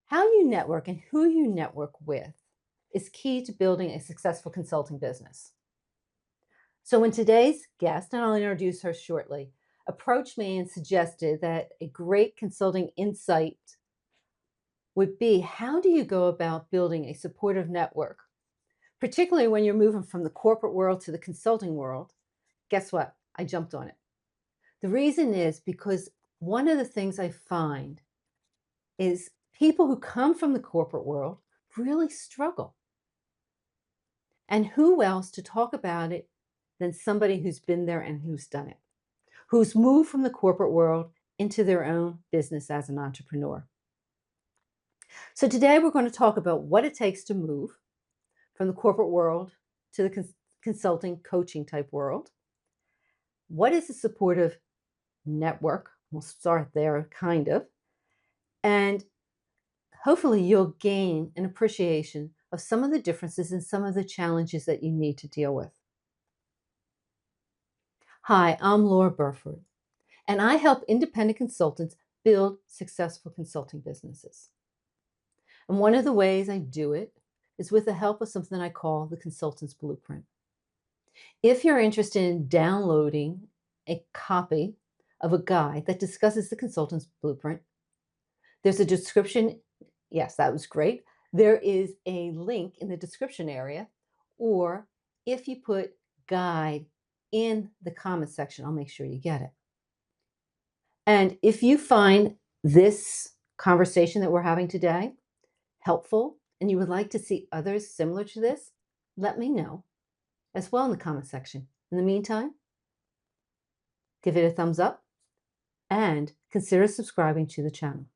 How you network and who you network with is key to building a successful consulting business. So, when today's guest, and I'll introduce her shortly, approached me and suggested that a great consulting insight would be how do you go about building a supportive network, particularly when you're moving from the corporate world to the consulting world? Guess what? I jumped on it. The reason is because one of the things I find is people who come from the corporate world really struggle. And who else to talk about it than somebody who's been there and who's done it, who's moved from the corporate world into their own business as an entrepreneur. So today we're going to talk about what it takes to move from the corporate world to the consulting coaching type world. What is a supportive network? We'll start there, kind of. And hopefully you'll gain an appreciation of some of the differences and some of the challenges that you need to deal with. Hi, I'm Laura Burford, and I help independent consultants build successful consulting businesses. And one of the ways I do it is with the help of something I call the Consultant's Blueprint. If you're interested in downloading a copy of a guide that discusses the Consultant's Blueprint, there's a description. Yes, that was great. There is a link in the description area, or if you put guide in the comment section, I'll make sure you get it. And if you find this conversation that we're having today helpful and you would like to see others similar to this, let me know as well in the comment section. In the meantime, give it a thumbs up and consider subscribing to the channel.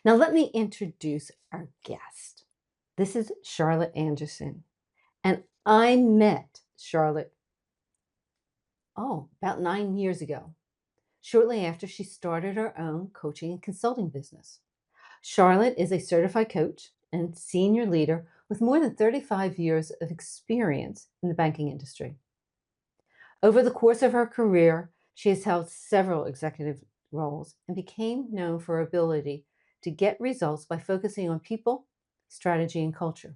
Now, let me introduce our guest. This is Charlotte Anderson, and I met Charlotte, about 9 years ago, shortly after she started her own coaching and consulting business. Charlotte is a certified coach and senior leader with more than 35 years of experience in the banking industry. Over the course of her career, she has held several executive roles and became known for her ability to get results by focusing on people, strategy, and culture.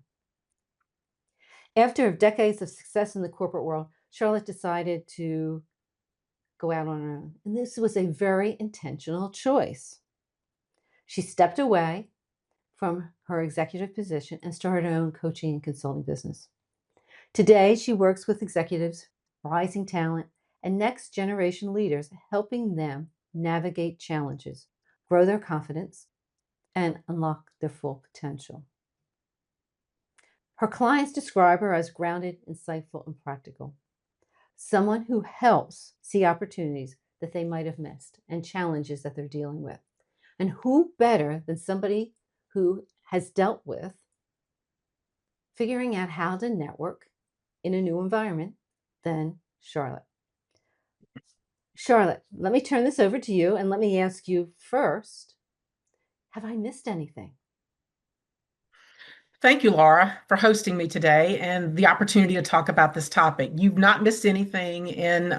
After decades of success in the corporate world, Charlotte decided to go out on her own, and this was a very intentional choice. She stepped away from her executive position and started her own coaching and consulting business. Today, she works with executives, rising talent, and next generation leaders, helping them navigate challenges, grow their confidence, and unlock their full potential. Her clients describe her as grounded, insightful, and practical. Someone who helps see opportunities that they might have missed and challenges that they're dealing with. And who better than somebody who has dealt with figuring out how to network in a new environment than Charlotte. Charlotte, let me turn this over to you and let me ask you first, have I missed anything? Thank you, Laura, for hosting me today and the opportunity to talk about this topic. You've not missed anything in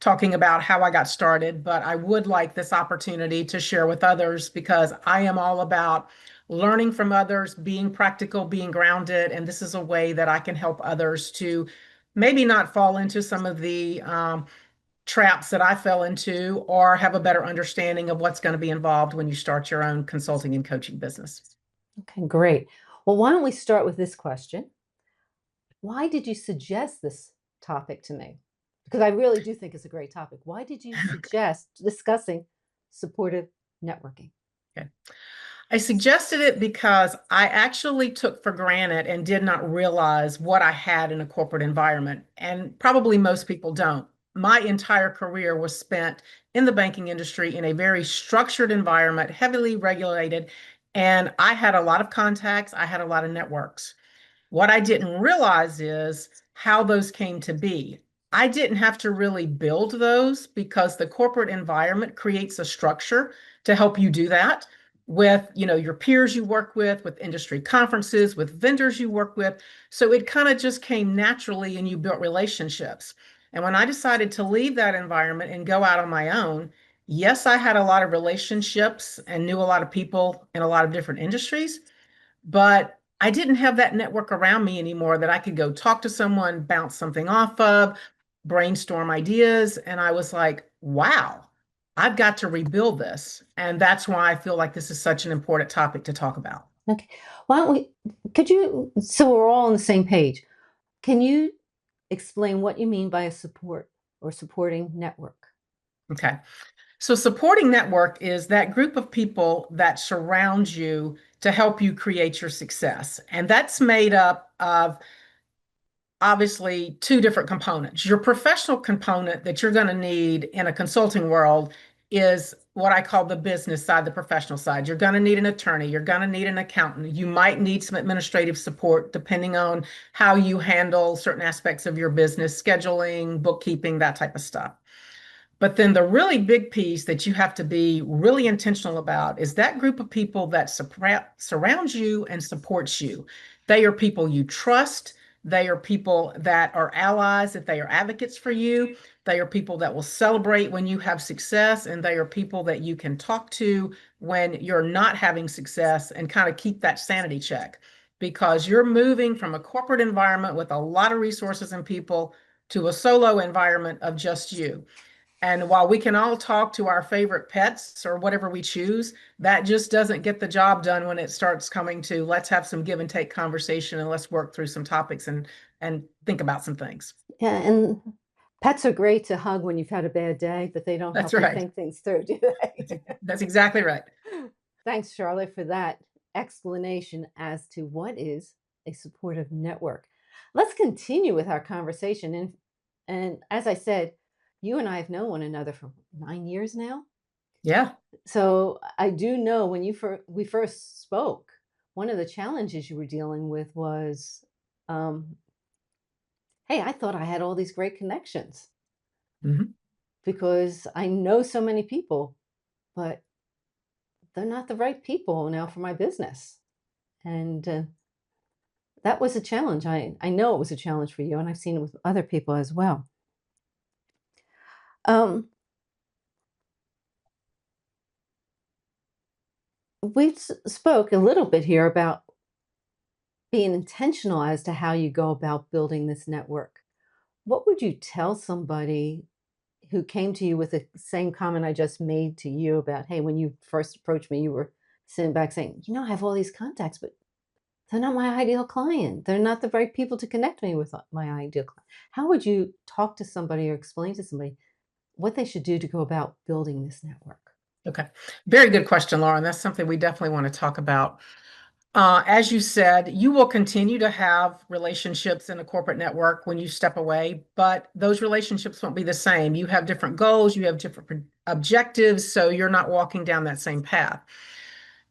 talking about how I got started, but I would like this opportunity to share with others because I am all about learning from others, being practical, being grounded, and this is a way that I can help others to maybe not fall into some of the traps that I fell into or have a better understanding of what's going to be involved when you start your own consulting and coaching business. Okay, great. Well, why don't we start with this question? Why did you suggest this topic to me? Because I really do think it's a great topic. Why did you suggest discussing supportive networking? Okay. I suggested it because I actually took for granted and did not realize what I had in a corporate environment. And probably most people don't. My entire career was spent in the banking industry in a very structured environment, heavily regulated. And I had a lot of contacts, I had a lot of networks. What I didn't realize is how those came to be. I didn't have to really build those because the corporate environment creates a structure to help you do that with, your peers you work with industry conferences, with vendors you work with. So it kind of just came naturally and you built relationships. And when I decided to leave that environment and go out on my own, Yes, I had a lot of relationships and knew a lot of people in a lot of different industries, but I didn't have that network around me anymore that I could go talk to someone, bounce something off of, brainstorm ideas. And I was like, wow, I've got to rebuild this. And that's why I feel like this is such an important topic to talk about. Okay. Why don't we could you so we're all on the same page. Can you explain what you mean by a support or supporting network? Okay. So, supporting network is that group of people that surround you to help you create your success. And that's made up of obviously two different components. Your professional component that you're going to need in a consulting world is what I call the business side, the professional side. You're going to need an attorney, you're going to need an accountant, you might need some administrative support depending on how you handle certain aspects of your business, scheduling, bookkeeping, that type of stuff. But then the really big piece that you have to be really intentional about is that group of people that surrounds you and supports you. They are people you trust. They are people that are allies, that they are advocates for you. They are people that will celebrate when you have success, and they are people that you can talk to when you're not having success and kind of keep that sanity check because you're moving from a corporate environment with a lot of resources and people to a solo environment of just you. And while we can all talk to our favorite pets or whatever we choose, that just doesn't get the job done when it starts coming to let's have some give and take conversation and let's work through some topics and think about some things. Yeah, and pets are great to hug when you've had a bad day, but they don't That's help you right. think things through, do they? That's exactly right. Thanks, Charlotte, for that explanation as to what is a supportive network. Let's continue with our conversation. And as I said, you and I have known one another for 9 years now. Yeah. So I do know when we first spoke, one of the challenges you were dealing with was, um, hey, I thought I had all these great connections Mhm. because I know so many people, but they're not the right people now for my business. And that was a challenge. I know it was a challenge for you, and I've seen it with other people as well. Um, spoke a little bit here about being intentional as to how you go about building this network. What would you tell somebody who came to you with the same comment I just made to you about, hey, when you first approached me, you were sitting back saying, I have all these contacts, but they're not my ideal client. They're not the right people to connect me with my ideal client. How would you talk to somebody or explain to somebody what they should do to go about building this network? Okay. Very good question, Lauren. That's something we definitely want to talk about. As you said, you will continue to have relationships in a corporate network when you step away, but those relationships won't be the same. You have different goals, you have different objectives, so you're not walking down that same path.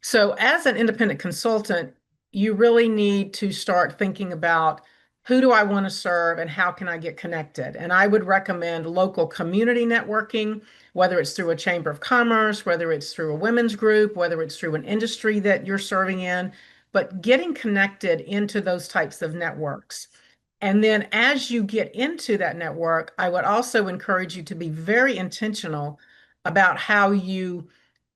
So, as an independent consultant, you really need to start thinking about who do I want to serve and how can I get connected? And I would recommend local community networking, whether it's through a chamber of commerce, whether it's through a women's group, whether it's through an industry that you're serving in, but getting connected into those types of networks. And then as you get into that network, I would also encourage you to be very intentional about how you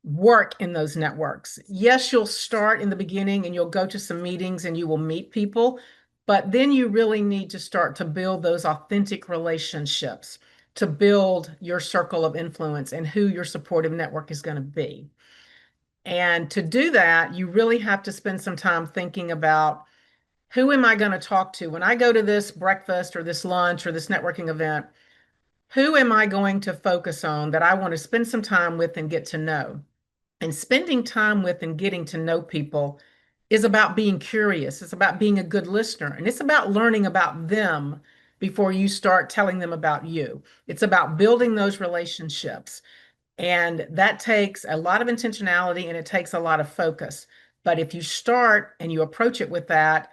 work in those networks. Yes, you'll start in the beginning and you'll go to some meetings and you will meet people, but then you really need to start to build those authentic relationships, to build your circle of influence and who your supportive network is going to be. And to do that, you really have to spend some time thinking about who am I going to talk to when I go to this breakfast or this lunch or this networking event? Who am I going to focus on that I want to spend some time with and get to know? And spending time with and getting to know people is about being curious. It's about being a good listener. And it's about learning about them before you start telling them about you. It's about building those relationships. And that takes a lot of intentionality and it takes a lot of focus. But if you start and you approach it with that,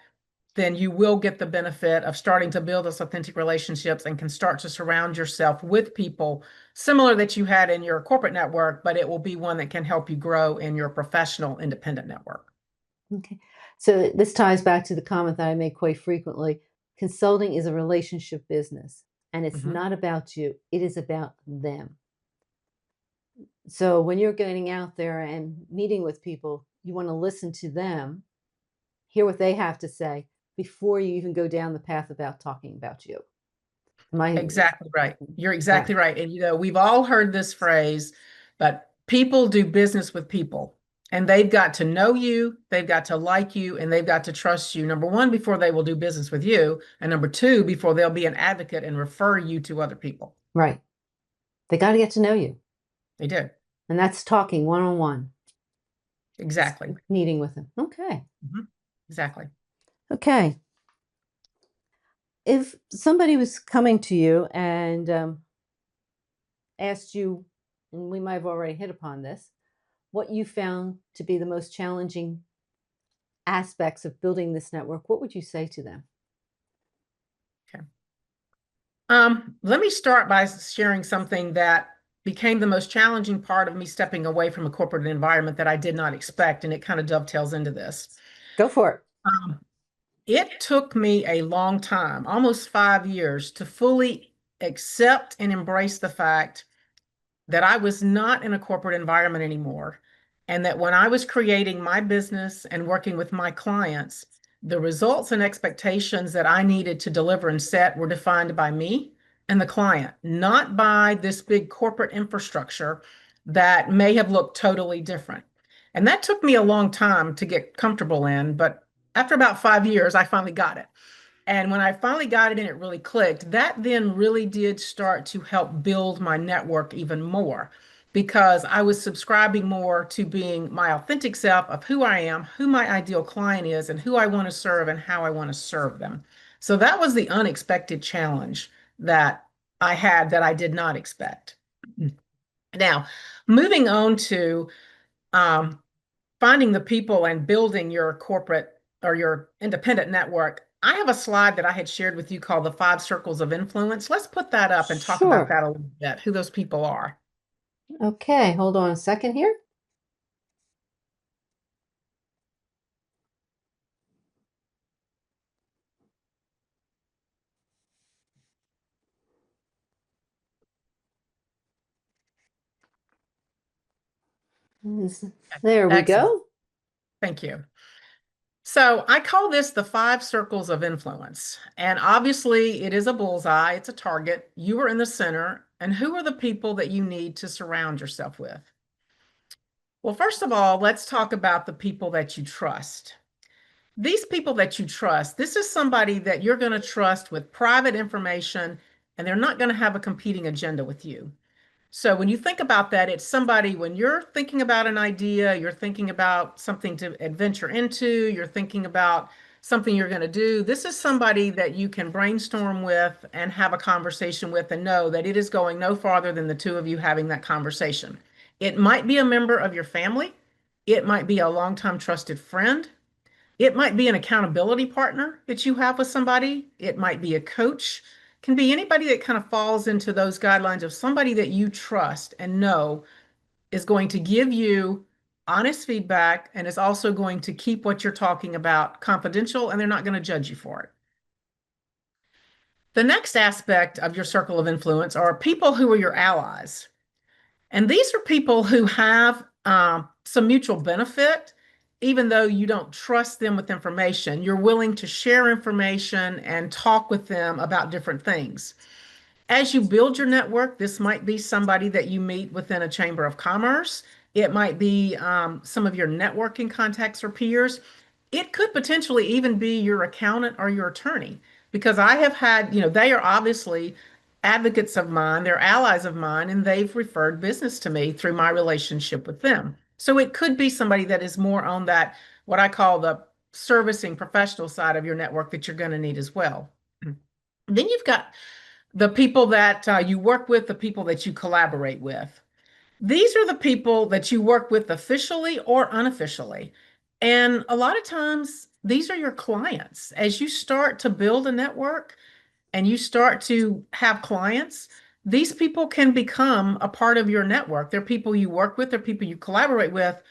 then you will get the benefit of starting to build those authentic relationships and can start to surround yourself with people similar that you had in your corporate network, but it will be one that can help you grow in your professional independent network. Okay. So this ties back to the comment that I make quite frequently. Consulting is a relationship business, and it's Mhm. not about you, it is about them. So when you're getting out there and meeting with people, you want to listen to them, hear what they have to say before you even go down the path about talking about you. Am I Exactly right. You're right? exactly right. And we've all heard this phrase, but people do business with people. And they've got to know you, they've got to like you, and they've got to trust you. Number one, before they will do business with you. And number two, before they'll be an advocate and refer you to other people. Right. They got to get to know you. They do. And that's talking one on one, Exactly. meeting with them. Okay. Mhm. Exactly. Okay. If somebody was coming to you and asked you, and we might have already hit upon this, what you found to be the most challenging aspects of building this network, what would you say to them? Okay. Let me start by sharing something that became the most challenging part of me stepping away from a corporate environment that I did not expect, and it kind of dovetails into this. Go for it. Um, it took me a long time, almost 5 years, to fully accept and embrace the fact that I was not in a corporate environment anymore. And that when I was creating my business and working with my clients, the results and expectations that I needed to deliver and set were defined by me and the client, not by this big corporate infrastructure that may have looked totally different. And that took me a long time to get comfortable in, but after about 5 years, I finally got it. And when I finally got it and it really clicked, that then really did start to help build my network even more because I was subscribing more to being my authentic self of who I am, who my ideal client is, and who I want to serve and how I want to serve them. So that was the unexpected challenge that I had that I did not expect. Now, moving on to um, finding the people and building your corporate or your independent network, I have a slide that I had shared with you called the 5 circles of influence. Let's put that up and talk about Sure. that a little bit, who those people are. Okay, hold on a second here. There we Excellent. go. Thank you. So I call this the 5 circles of influence. And obviously, it is a bullseye, it's a target. You are in the center. And who are the people that you need to surround yourself with? Well, first of all, let's talk about the people that you trust. These people that you trust, this is somebody that you're going to trust with private information, and they're not going to have a competing agenda with you. So when you think about that, it's somebody when you're thinking about an idea, you're thinking about something to adventure into, you're thinking about something you're going to do. This is somebody that you can brainstorm with and have a conversation with and know that it is going no farther than the two of you having that conversation. It might be a member of your family. It might be a longtime trusted friend. It might be an accountability partner that you have with somebody. It might be a coach. Can be anybody that kind of falls into those guidelines of somebody that you trust and know is going to give you honest feedback and is also going to keep what you're talking about confidential and they're not going to judge you for it. The next aspect of your circle of influence are people who are your allies. And these are people who have some mutual benefit, even though you don't trust them with information. You're willing to share information and talk with them about different things. As you build your network, this might be somebody that you meet within a chamber of commerce. It might be some of your networking contacts or peers. It could potentially even be your accountant or your attorney, because I have had, they are obviously advocates of mine, they're allies of mine, and they've referred business to me through my relationship with them. So it could be somebody that is more on that, what I call the servicing professional side of your network that you're going to need as well. Then you've got the people that you work with, the people that you collaborate with. These are the people that you work with officially or unofficially. And a lot of times, these are your clients. As you start to build a network and you start to have clients, these people can become a part of your network. They're people you work with, they're people you collaborate with,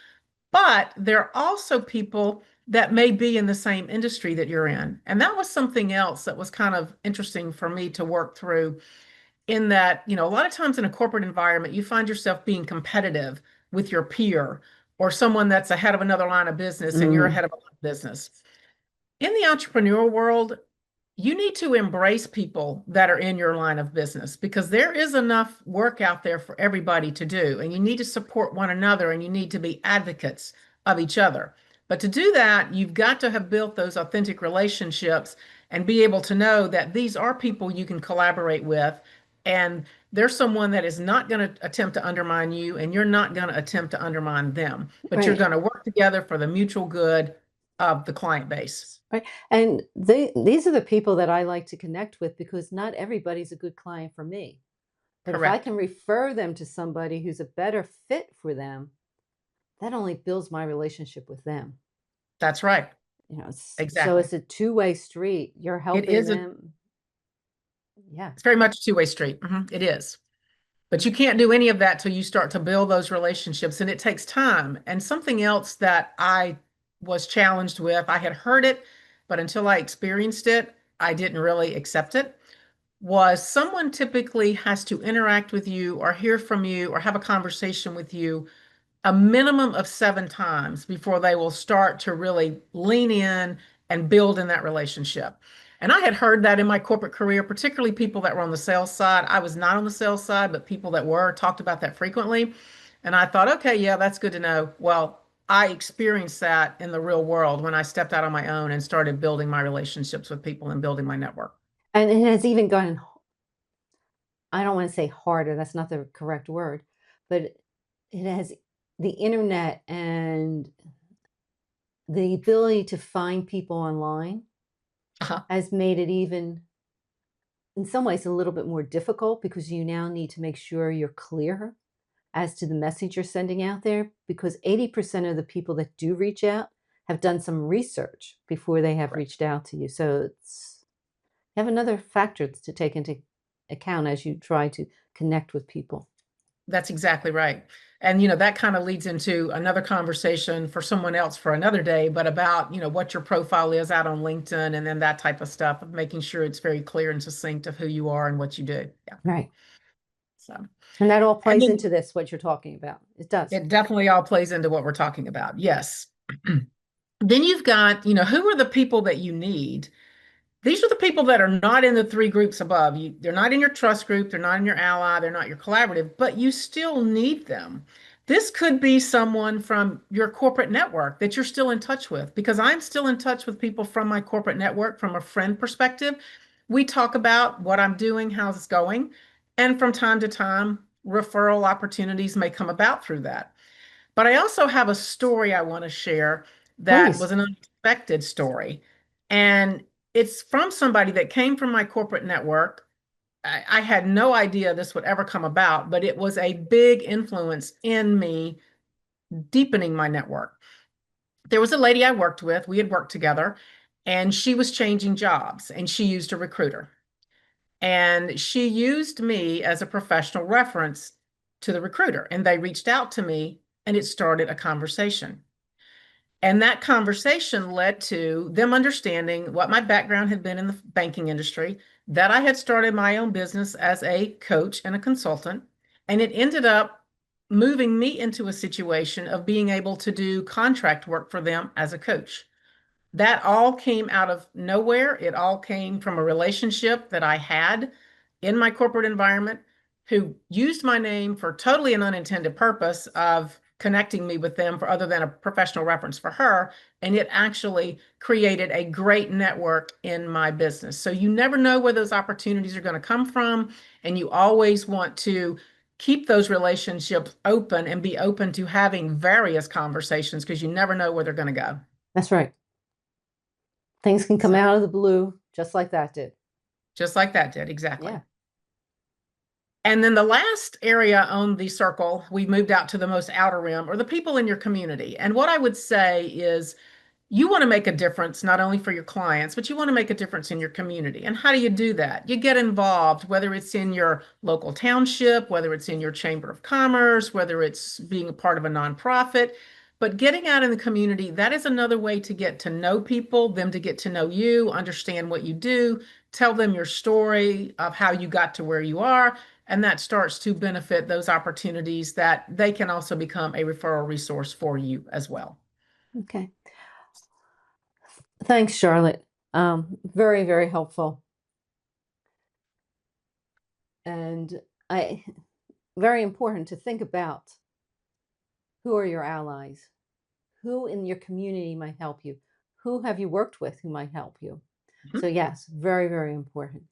but they're also people that may be in the same industry that you're in. And that was something else that was kind of interesting for me to work through in that, a lot of times in a corporate environment, you find yourself being competitive with your peer or someone that's ahead of another line of business and you're Mm, ahead of a line of business. In the entrepreneurial world, you need to embrace people that are in your line of business because there is enough work out there for everybody to do, and you need to support one another and you need to be advocates of each other. But to do that, you've got to have built those authentic relationships and be able to know that these are people you can collaborate with, and there's someone that is not going to attempt to undermine you, and you're not going to attempt to undermine them, but you're right. going to work together for the mutual good of the client base. Right. And these are the people that I like to connect with because not everybody's a good client for me. But if I Correct. can refer them to somebody who's a better fit for them, that only builds my relationship with them. That's right. So Exactly. it's a two-way street. You're It helping is them. Yeah, it's very much a two-way street. It is. But you can't do any of that till you start to build those relationships, and it takes time. And something else that I was challenged with, I had heard it, but until I experienced it, I didn't really accept it, was someone typically has to interact with you or hear from you or have a conversation with you a minimum of 7 times before they will start to really lean in and build in that relationship. And I had heard that in my corporate career, particularly people that were on the sales side. I was not on the sales side, but people that were talked about that frequently. And I thought, okay, yeah, that's good to know. Well, I experienced that in the real world when I stepped out on my own and started building my relationships with people and building my network. and it has even gotten, I don't want to say harder, that's not the correct word, but it has the internet and the ability to find people online Uh-huh. has made it even, in some ways, a little bit more difficult because you now need to make sure you're clear as to the message you're sending out there because 80% of the people that do reach out have done some research before they have Correct. reached out to you. So it's, you have another factor to take into account as you try to connect with people. That's exactly right. And that kind of leads into another conversation for someone else for another day, but about, what your profile is out on LinkedIn and then that type of stuff of making sure it's very clear and succinct of who you are and what you do. Yeah. Right. So, And that all and plays then into this, what you're talking about. It does. it definitely all plays into what we're talking about. Yes. Then you've got, who are the people that you need? These are the people that are not in the three groups above. They're not in your trust group, they're not in your ally, they're not your collaborative, but you still need them. This could be someone from your corporate network that you're still in touch with, because I'm still in touch with people from my corporate network from a friend perspective. We talk about what I'm doing, how's it's going, and from time to time, referral opportunities may come about through that. But I also have a story I want to share that was Please. an unexpected story. And it's from somebody that came from my corporate network. I had no idea this would ever come about, but it was a big influence in me deepening my network. There was a lady I worked with, we had worked together, and she was changing jobs and she used a recruiter. And she used me as a professional reference to the recruiter. And they reached out to me and it started a conversation. And that conversation led to them understanding what my background had been in the banking industry, that I had started my own business as a coach and a consultant. And it ended up moving me into a situation of being able to do contract work for them as a coach. That all came out of nowhere. It all came from a relationship that I had in my corporate environment who used my name for totally an unintended purpose of connecting me with them for other than a professional reference for her. And it actually created a great network in my business. So you never know where those opportunities are going to come from. And you always want to keep those relationships open and be open to having various conversations because you never know where they're going to go. That's right. Things can come So out of the blue just like that did. just like that did, exactly. Yeah. And then the last area on the circle, we moved out to the most outer rim, or the people in your community. And what I would say is you want to make a difference, not only for your clients, but you want to make a difference in your community. And how do you do that? You get involved, whether it's in your local township, whether it's in your chamber of commerce, whether it's being a part of a nonprofit. But getting out in the community, that is another way to get to know people, them to get to know you, understand what you do, tell them your story of how you got to where you are. And that starts to benefit those opportunities that they can also become a referral resource for you as well. Okay. Thanks, Charlotte. Very, very helpful. And I very important to think about who are your allies, who in your community might help you, who have you worked with who might help you. So Mhm, yes, very, very important.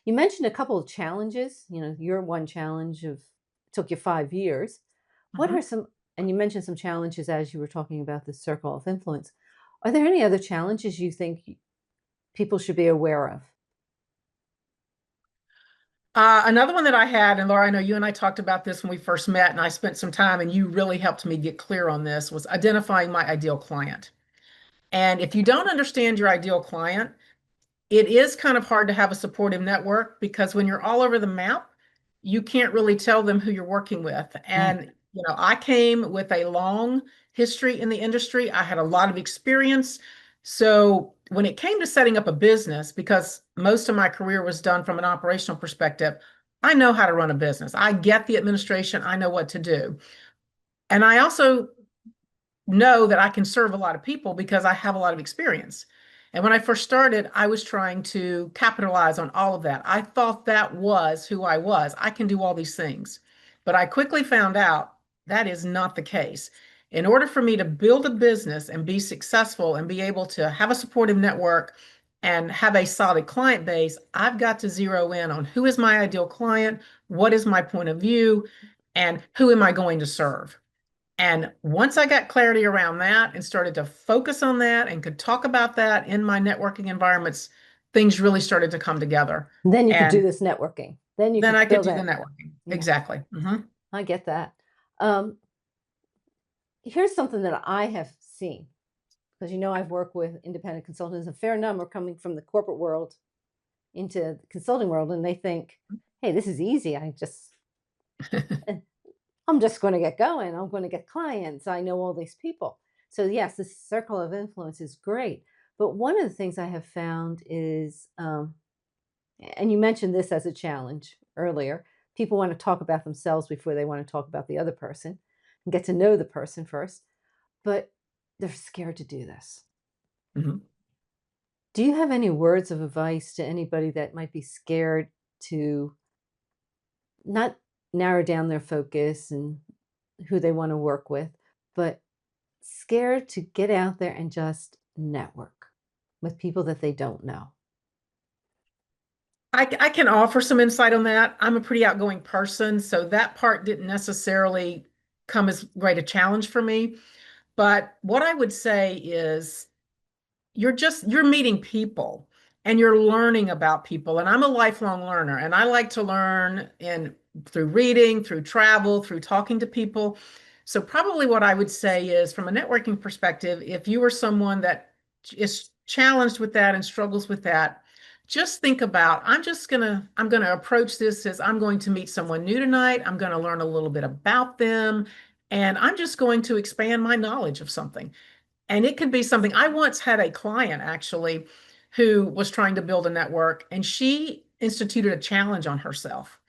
You mentioned a couple of challenges. Your one challenge of took you 5 years. What are mhm. some, and you mentioned some challenges as you were talking about the circle of influence. Are there any other challenges you think people should be aware of? Another one that I had, and Laura, I know you and I talked about this when we first met, and I spent some time, and you really helped me get clear on this, was identifying my ideal client. And if you don't understand your ideal client, it is kind of hard to have a supportive network because when you're all over the map, you can't really tell them who you're working with. Right. And, I came with a long history in the industry. I had a lot of experience. So when it came to setting up a business, because most of my career was done from an operational perspective, I know how to run a business. I get the administration. I know what to do. And I also know that I can serve a lot of people because I have a lot of experience. And when I first started, I was trying to capitalize on all of that. I thought that was who I was. I can do all these things. But I quickly found out that is not the case. In order for me to build a business and be successful and be able to have a supportive network and have a solid client base, I've got to zero in on who is my ideal client, what is my point of view, and who am I going to serve. And once I got clarity around that and started to focus on that and could talk about that in my networking environments, things really started to come together. Then you could do And this networking. Then you then could I could build do the that. networking. Yeah, Exactly. Mhm. I get that. Um, Here's something that I have seen because I've worked with independent consultants, a fair number coming from the corporate world into the consulting world, and they think, "Hey, this is easy. I'm just going to get going. I'm going to get clients. I know all these people." So yes, this circle of influence is great. But one of the things I have found is, and you mentioned this as a challenge earlier, people want to talk about themselves before they want to talk about the other person and get to know the person first, but they're scared to do this. Mhm. Do you have any words of advice to anybody that might be scared to not narrow down their focus and who they want to work with, but scared to get out there and just network with people that they don't know? I can offer some insight on that. I'm a pretty outgoing person, so that part didn't necessarily come as great a challenge for me. But what I would say is you're meeting people and you're learning about people, and I'm a lifelong learner, and I like to learn in through reading, through travel, through talking to people. So probably what I would say is from a networking perspective, if you are someone that is challenged with that and struggles with that, just think about I'm going to approach this as I'm going to meet someone new tonight. I'm going to learn a little bit about them, and I'm just going to expand my knowledge of something. And it could be something. I once had a client actually who was trying to build a network, and she instituted a challenge on herself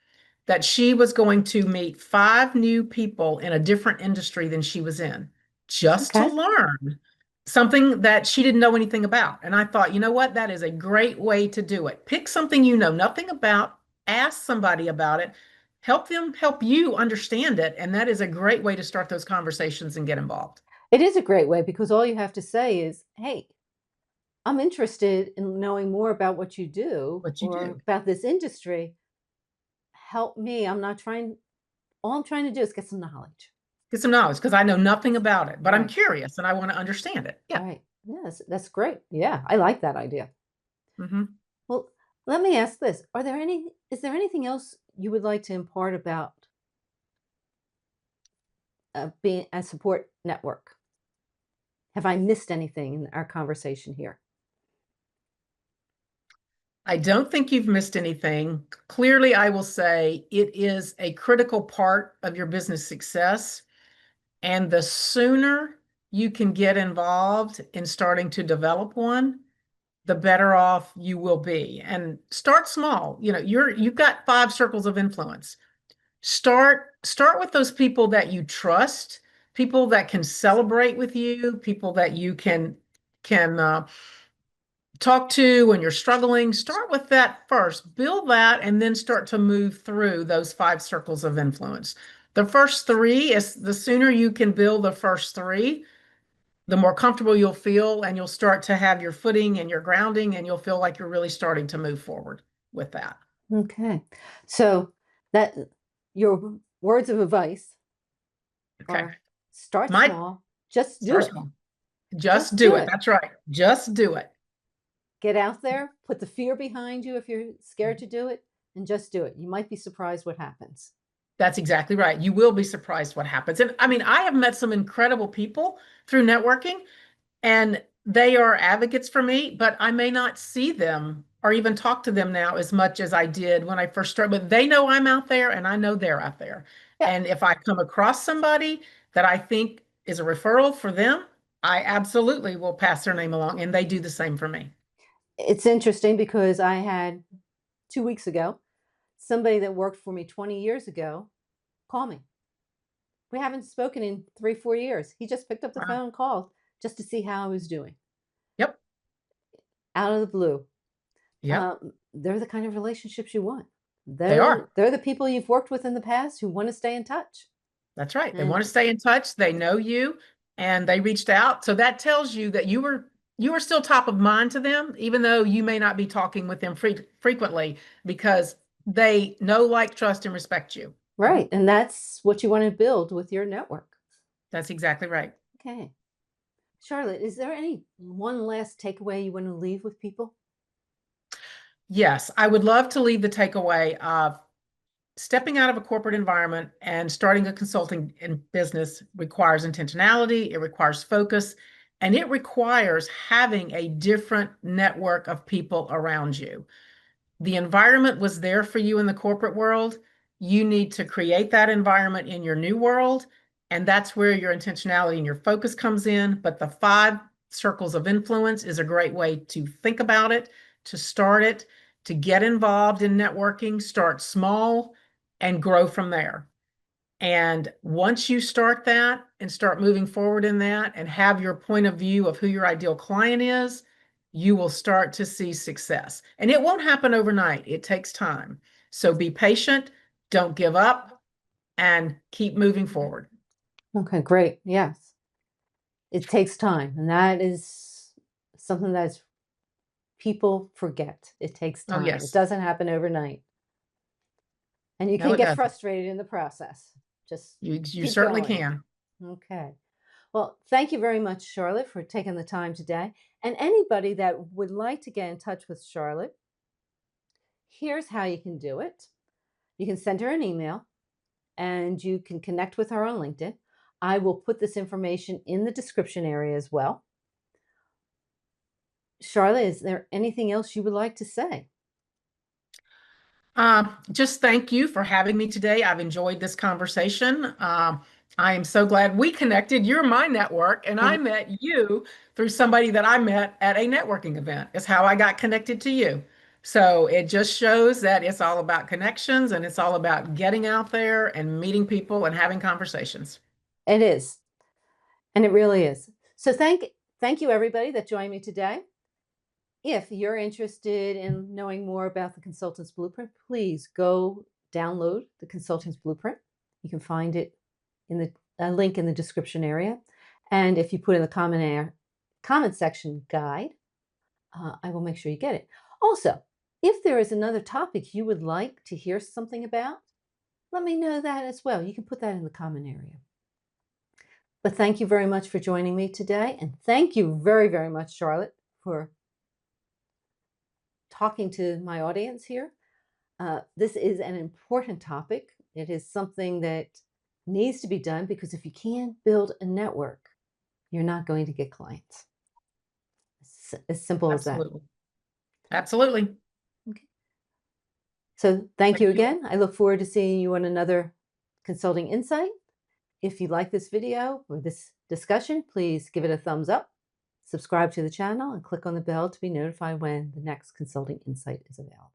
that she was going to meet 5 new people in a different industry than she was in just to Okay. learn something that she didn't know anything about. And I thought, you know what? That is a great way to do it. Pick something you know nothing about, ask somebody about it, help them help you understand it. And that is a great way to start those conversations and get involved. It is a great way because all you have to say is, "Hey, I'm interested in knowing more about what you do What you or do. about this industry. Help me. All I'm trying to do is get some knowledge." Get some knowledge because I know nothing about it, but I'm Right. curious and I want to understand it. Yeah. Right. Yes, that's great. Yeah, I like that idea. Hmm. Well, let me ask this. Is there anything else you would like to impart about being a support network? Have I missed anything in our conversation here? I don't think you've missed anything. Clearly, I will say it is a critical part of your business success. And the sooner you can get involved in starting to develop one, the better off you will be. And start small. You've got 5 circles of influence. Start with those people that you trust, people that can celebrate with you, people that you can talk to when you're struggling. Start with that first, build that, and then start to move through those 5 circles of influence. The first three is the sooner you can build the first three, the more comfortable you'll feel, and you'll start to have your footing and your grounding, and you'll feel like you're really starting to move forward with that. Okay. So that your words of advice Okay. are start My small, just do first it. one, just Just do do it. it. That's right. Just do it. Get out there, put the fear behind you if you're scared to do it, and just do it. You might be surprised what happens. That's exactly right. You will be surprised what happens. And I mean, I have met some incredible people through networking, and they are advocates for me, but I may not see them or even talk to them now as much as I did when I first started. But they know I'm out there and I know they're out there. Yeah, And if I come across somebody that I think is a referral for them, I absolutely will pass their name along. And they do the same for me. it's interesting because I had 2 weeks ago somebody that worked for me 20 years ago call me. We haven't spoken in 3, 4 years. He just picked up the Wow. phone and called just to see how I was doing Yep. out of the blue. Yep. They're the kind of relationships you want. They are. They're the people you've worked with in the past who want to stay in touch. That's right. They want And to stay in touch. They know you and they reached out. So that tells you that you were still top of mind to them, even though you may not be talking with them frequently because they know, like, trust, and respect you. right, and that's what you want to build with your network. That's exactly right. Okay. Charlotte, is there any one last takeaway you want to leave with people? Yes, I would love to leave the takeaway of stepping out of a corporate environment and starting a consulting in business requires intentionality, it requires focus, and it requires having a different network of people around you. The environment was there for you in the corporate world. You need to create that environment in your new world. And that's where your intentionality and your focus comes in. But the 5 circles of influence is a great way to think about it, to start it, to get involved in networking, start small and grow from there. And once you start that and start moving forward in that and have your point of view of who your ideal client is, you will start to see success. And it won't happen overnight, it takes time. So be patient, don't give up, and keep moving forward. Okay, great. Yes. It takes time, and that is something that people forget. It takes Oh, time. It yes. doesn't happen overnight. And you No, can it get doesn't. frustrated in the process. Just You keep certainly going. can. Okay. Well, thank you very much, Charlotte, for taking the time today. And anybody that would like to get in touch with Charlotte, here's how you can do it. You can send her an email and you can connect with her on LinkedIn. I will put this information in the description area as well. Charlotte, is there anything else you would like to say? Just thank you for having me today. I've enjoyed this conversation. I am so glad we connected. You're my network, and I met you through somebody that I met at a networking event. Is how I got connected to you. So it just shows that it's all about connections and it's all about getting out there and meeting people and having conversations. It is, and it really is. So thank you everybody that joined me today. If you're interested in knowing more about the Consultant's Blueprint, please go download the Consultant's Blueprint. You can find it in the link in the description area. And if you put in the comment section guide, I will make sure you get it. Also, if there is another topic you would like to hear something about, let me know that as well. You can put that in the comment area. But thank you very much for joining me today. And thank you very, very much, Charlotte, for talking to my audience here. This is an important topic. It is something that needs to be done because if you can't build a network, you're not going to get clients. As simple as that. Absolutely. Absolutely. Okay. So thank Thank you you. again. I look forward to seeing you on another Consulting Insight. If you like this video or this discussion, please give it a thumbs up, subscribe to the channel, and click on the bell to be notified when the next Consulting Insight is available.